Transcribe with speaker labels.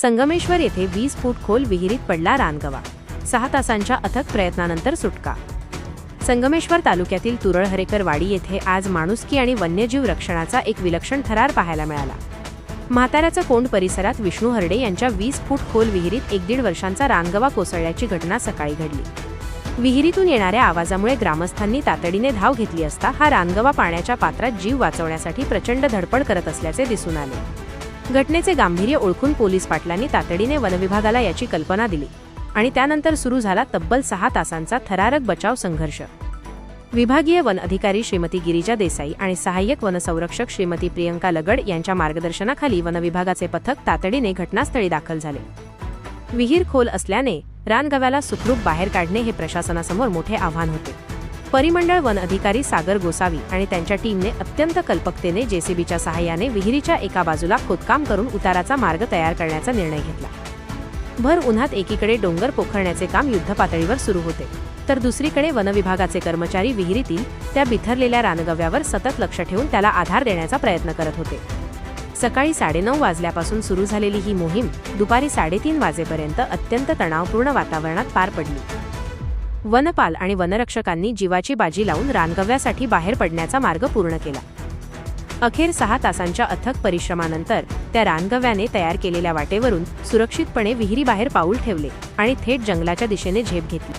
Speaker 1: संगमेश्वर येथे 20 फूट खोल विहिरीत पडला रानगवा. 6 तासांच्या अथक प्रयत्नानंतर सुटका. संगमेश्वर तालुक्यातील तुरळहरेकर वाडी येथे आज माणुसकी आणि वन्यजीव रक्षणाचा एक विलक्षण थरार पाहायला मिळाला. म्हाताऱ्याचा कोंड परिसरात विष्णू हरडे यांच्या 20 फूट खोल विहिरीत 1-1.5 वर्षांचा रानगवा कोसळल्याची घटना सकाळी घडली. विहिरीतून येणाऱ्या आवाजामुळे ग्रामस्थांनी तातडीने धाव घेतली असता हा रानगवा पाण्याच्या पात्रात जीव वाचवण्यासाठी प्रचंड धडपड करत असल्याचे दिसून आले. घटनेचे गांभीर्य ओळखून पोलीस पाटलांनी तातडीने वनविभागाला याची कल्पना दिली आणि त्यानंतर सुरू झाला तब्बल 6 तासांचा थरारक बचाव संघर्ष. विभागीय वन अधिकारी श्रीमती गिरिजा देसाई आणि सहाय्यक वनसंरक्षक श्रीमती प्रियंका लगड यांच्या मार्गदर्शनाखाली वनविभागाचे पथक तातडीने घटनास्थळी दाखल झाले. विहीर खोल असल्याने रानगव्याला सुखरूप बाहेर काढणे हे प्रशासनासमोर मोठे आव्हान होते. परिमंडळ वन अधिकारी सागर गोसावी आणि त्यांच्या टीमने अत्यंत कल्पकतेने जेसीबीच्या सहाय्याने विहिरीच्या एका बाजूला खोदकाम करून उताराचा मार्ग तयार करण्याचा निर्णय घेतला. भर उन्हात एकीकडे डोंगर पोखरण्याचे काम युद्धपातळीवर सुरू होते, तर दुसरीकडे वनविभागाचे कर्मचारी विहिरीतील त्या बिथरलेल्या रानगव्यावर सतत लक्ष ठेवून त्याला आधार देण्याचा प्रयत्न करत होते. सकाळी 9:30 वाजल्यापासून सुरू झालेली ही मोहीम दुपारी 3:30 वाजेपर्यंत अत्यंत तणावपूर्ण वातावरणात पार पडली. वनपाल आणि वनरक्षकांनी जीवाची बाजी लावून रानगव्यासाठी बाहेर पडण्याचा मार्ग पूर्ण केला. अखेर 6 तासांच्या अथक परिश्रमानंतर त्या रानगव्याने तयार केलेल्या वाटेवरून सुरक्षितपणे विहिरीबाहेर पाऊल ठेवले आणि थेट जंगलाच्या दिशेने झेप घेतली.